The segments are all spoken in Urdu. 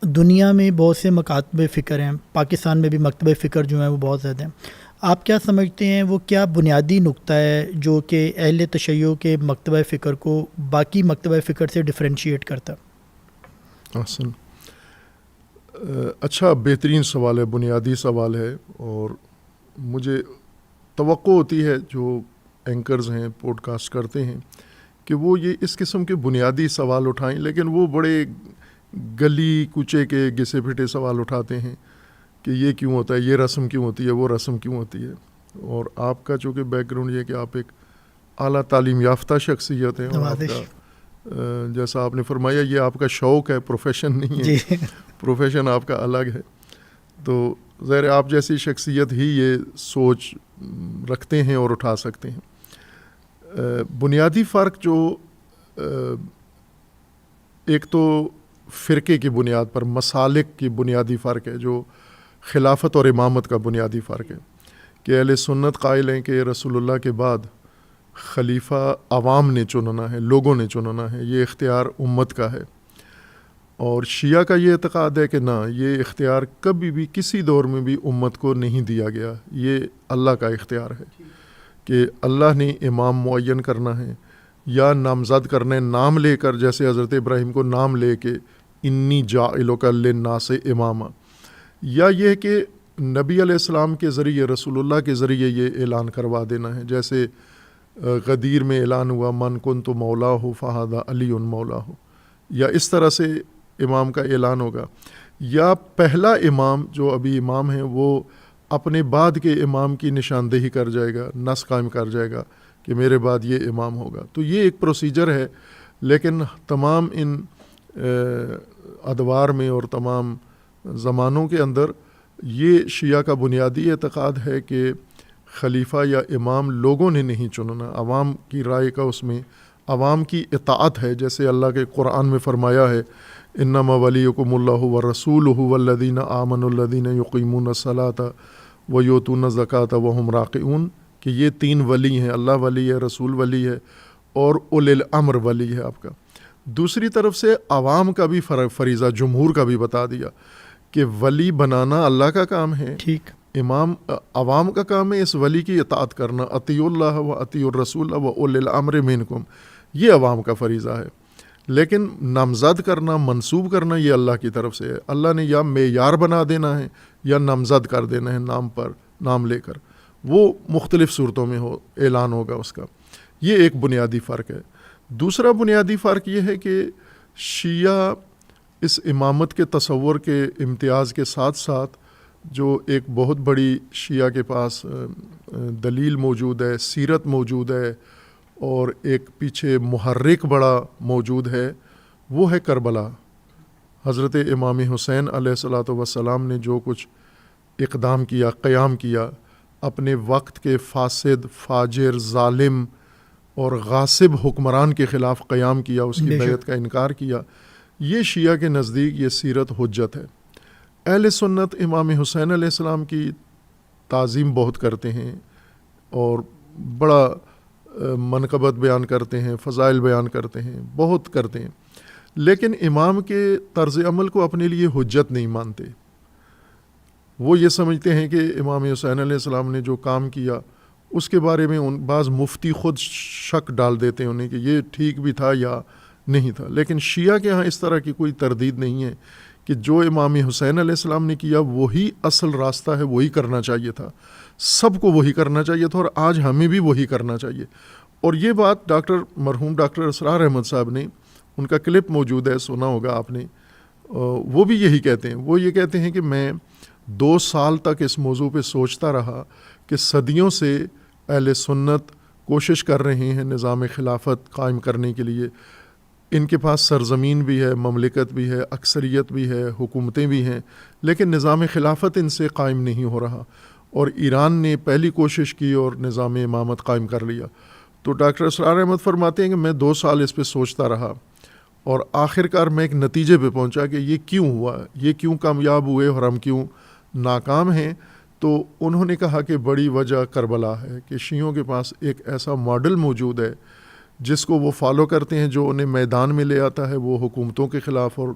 دنیا میں بہت سے مکاتب فکر ہیں، پاکستان میں بھی مکتبہ فکر جو ہیں وہ بہت زیادہ ہیں. آپ کیا سمجھتے ہیں وہ کیا بنیادی نقطہ ہے جو کہ اہل تشیع کے مکتبہ فکر کو باقی مکتبہ فکر سے ڈفرینشیٹ کرتا؟ احسن، اچھا بہترین سوال ہے، بنیادی سوال ہے، اور مجھے توقع ہوتی ہے جو اینکرز ہیں پوڈ کاسٹ کرتے ہیں کہ وہ یہ اس قسم کے بنیادی سوال اٹھائیں، لیکن وہ بڑے گلی کوچے کے گھسے پھٹے سوال اٹھاتے ہیں کہ یہ کیوں ہوتا ہے، یہ رسم کیوں ہوتی ہے، وہ رسم کیوں ہوتی ہے. اور آپ کا چونکہ بیک گراؤنڈ یہ کہ آپ ایک اعلیٰ تعلیم یافتہ شخصیت ہیں، اور آپ کا جیسا آپ نے فرمایا یہ آپ کا شوق ہے، پروفیشن نہیں ہے. جی پروفیشن آپ کا الگ ہے، تو ظاہر آپ جیسی شخصیت ہی یہ سوچ رکھتے ہیں اور اٹھا سکتے ہیں. بنیادی فرق جو ایک تو فرقے کی بنیاد پر مسالک کی بنیادی فرق ہے، جو خلافت اور امامت کا بنیادی فرق ہے کہ اہل سنت قائل ہیں کہ رسول اللہ کے بعد خلیفہ عوام نے چننا ہے، لوگوں نے چننا ہے، یہ اختیار امت کا ہے. اور شیعہ کا یہ اعتقاد ہے کہ نہ، یہ اختیار کبھی بھی کسی دور میں بھی امت کو نہیں دیا گیا، یہ اللہ کا اختیار ہے کہ اللہ نے امام معین کرنا ہے یا نامزد کرنا ہے نام لے کر، جیسے حضرت ابراہیم کو نام لے کے انی جاعلک للناس اماما، یا یہ کہ نبی علیہ السلام کے ذریعے، رسول اللہ کے ذریعے یہ اعلان کروا دینا ہے، جیسے غدیر میں اعلان ہوا من کنت مولاہ فہذا علی مولاہ، یا اس طرح سے امام کا اعلان ہوگا. یا پہلا امام جو ابھی امام ہے وہ اپنے بعد کے امام کی نشاندہی کر جائے گا، نص قائم کر جائے گا کہ میرے بعد یہ امام ہوگا. تو یہ ایک پروسیجر ہے، لیکن تمام ان ادوار میں اور تمام زمانوں کے اندر یہ شیعہ کا بنیادی اعتقاد ہے کہ خلیفہ یا امام لوگوں نے نہیں چننا، عوام کی رائے کا اس میں عوام کی اطاعت ہے. جیسے اللہ کے قرآن میں فرمایا ہے انما ولیکم اللہ ورسولہ والذین آمنوا الذین یقیمون الصلاۃ ویؤتون الزکاۃ وہم راکعون، کہ یہ تین ولی ہیں، اللہ ولی ہے، رسول ولی ہے، اور اولی الامر ولی ہے آپ کا. دوسری طرف سے عوام کا بھی فریضہ جمہور کا بھی بتا دیا کہ ولی بنانا اللہ کا کام ہے، ٹھیک، امام عوام کا کام ہے اس ولی کی اطاعت کرنا، اطیعوا اللہ و اطیعوا الرسول و اولی الامر منکم، یہ عوام کا فریضہ ہے. لیکن نامزد کرنا، منسوب کرنا، یہ اللہ کی طرف سے ہے. اللہ نے یا معیار بنا دینا ہے یا نامزد کر دینا ہے نام پر، نام لے کر، وہ مختلف صورتوں میں اعلان ہوگا اس کا. یہ ایک بنیادی فرق ہے. دوسرا بنیادی فرق یہ ہے کہ شیعہ اس امامت کے تصور کے امتیاز کے ساتھ ساتھ جو ایک بہت بڑی شیعہ کے پاس دلیل موجود ہے، سیرت موجود ہے، اور ایک پیچھے محرک بڑا موجود ہے، وہ ہے کربلا. حضرت امام حسین علیہ الصلاۃ والسلام نے جو کچھ اقدام کیا، قیام کیا، اپنے وقت کے فاسد، فاجر، ظالم اور غاصب حکمران کے خلاف قیام کیا، اس کی بیعت کا انکار کیا، یہ شیعہ کے نزدیک یہ سیرت حجت ہے. اہل سنت امام حسین علیہ السلام کی تعظیم بہت کرتے ہیں اور بڑا منقبت بیان کرتے ہیں، فضائل بیان کرتے ہیں، بہت کرتے ہیں، لیکن امام کے طرز عمل کو اپنے لیے حجت نہیں مانتے. وہ یہ سمجھتے ہیں کہ امام حسین علیہ السلام نے جو کام کیا اس کے بارے میں بعض مفتی خود شک ڈال دیتے ہیں انہیں کہ یہ ٹھیک بھی تھا یا نہیں تھا. لیکن شیعہ کے ہاں اس طرح کی کوئی تردید نہیں ہے کہ جو امام حسین علیہ السلام نے کیا وہی اصل راستہ ہے، وہی کرنا چاہیے تھا، سب کو وہی کرنا چاہیے تھا، اور آج ہمیں بھی وہی کرنا چاہیے. اور یہ بات مرحوم ڈاکٹر اسرار احمد صاحب نے، ان کا کلپ موجود ہے، سنا ہوگا آپ نے، وہ بھی یہی کہتے ہیں. وہ یہ کہتے ہیں کہ میں 2 سال تک اس موضوع پہ سوچتا رہا کہ صدیوں سے اہل سنت کوشش کر رہے ہیں نظام خلافت قائم کرنے کے لیے، ان کے پاس سرزمین بھی ہے، مملکت بھی ہے، اکثریت بھی ہے، حکومتیں بھی ہیں، لیکن نظام خلافت ان سے قائم نہیں ہو رہا. اور ایران نے پہلی کوشش کی اور نظام امامت قائم کر لیا. تو ڈاکٹر اسرار احمد فرماتے ہیں کہ میں 2 سال اس پہ سوچتا رہا اور آخر کار میں ایک نتیجے پہ پہنچا کہ یہ کیوں ہوا، یہ کیوں کامیاب ہوئے اور ہم کیوں ناکام ہیں. تو انہوں نے کہا کہ بڑی وجہ کربلا ہے کہ شیعوں کے پاس ایک ایسا ماڈل موجود ہے جس کو وہ فالو کرتے ہیں، جو انہیں میدان میں لے آتا ہے، وہ حکومتوں کے خلاف اور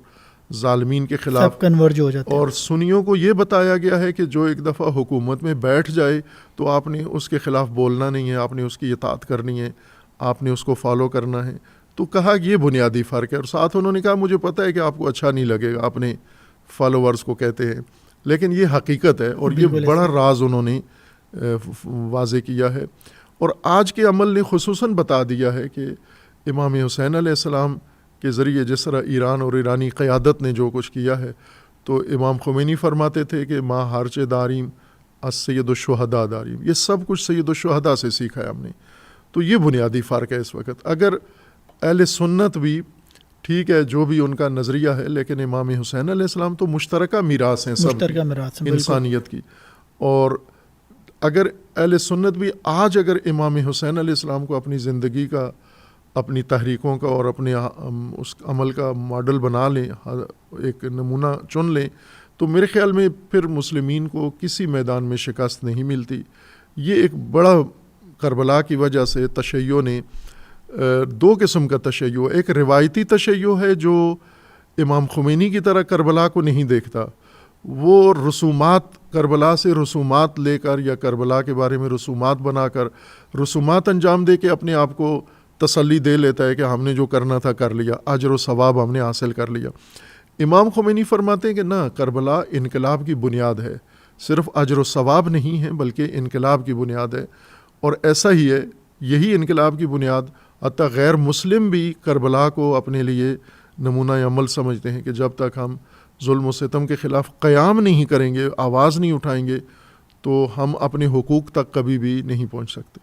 ظالمین کے خلاف، سب کنورج ہو جاتے ہیں. اور سنیوں کو یہ بتایا گیا ہے کہ جو ایک دفعہ حکومت میں بیٹھ جائے تو آپ نے اس کے خلاف بولنا نہیں ہے، آپ نے اس کی اطاعت کرنی ہے، آپ نے اس کو فالو کرنا ہے. تو کہا کہ یہ بنیادی فرق ہے. اور ساتھ انہوں نے کہا مجھے پتہ ہے کہ آپ کو اچھا نہیں لگے گا، اپنے فالوورز کو کہتے ہیں، لیکن یہ حقیقت ہے اور یہ بالکل بڑا ایسا. راز انہوں نے واضح کیا ہے. اور آج کے عمل نے خصوصاً بتا دیا ہے کہ امام حسین علیہ السلام کے ذریعے جس طرح ایران اور ایرانی قیادت نے جو کچھ کیا ہے، تو امام خمینی فرماتے تھے کہ ما ہرچ داریم از سید الشہداء داریم، یہ سب کچھ سید الشہداء سے سیکھا ہے ہم نے. تو یہ بنیادی فرق ہے اس وقت. اگر اہل سنت بھی ٹھیک ہے جو بھی ان کا نظریہ ہے، لیکن امام حسین علیہ السلام تو مشترکہ میراث ہیں سب مشترکہ میراث ہیں، انسانیت کی. اور اگر اہل سنت بھی آج اگر امام حسین علیہ السلام کو اپنی زندگی کا، اپنی تحریکوں کا اور اپنے اس عمل کا ماڈل بنا لیں، ایک نمونہ چن لیں، تو میرے خیال میں پھر مسلمین کو کسی میدان میں شکست نہیں ملتی. یہ ایک بڑا کربلا کی وجہ سے تشیع نے دو قسم کا تشیع، ایک روایتی تشیع ہے جو امام خمینی کی طرح کربلا کو نہیں دیکھتا، وہ رسومات، کربلا سے رسومات لے کر یا کربلا کے بارے میں رسومات بنا کر رسومات انجام دے کے اپنے آپ کو تسلی دے لیتا ہے کہ ہم نے جو کرنا تھا کر لیا، اجر و ثواب ہم نے حاصل کر لیا. امام خمینی فرماتے ہیں کہ نہ، کربلا انقلاب کی بنیاد ہے، صرف اجر و ثواب نہیں ہے بلکہ انقلاب کی بنیاد ہے. اور ایسا ہی ہے، یہی انقلاب کی بنیاد حتیٰ غیر مسلم بھی کربلا کو اپنے لیے نمونہ عمل سمجھتے ہیں کہ جب تک ہم ظلم و ستم کے خلاف قیام نہیں کریں گے، آواز نہیں اٹھائیں گے، تو ہم اپنے حقوق تک کبھی بھی نہیں پہنچ سکتے.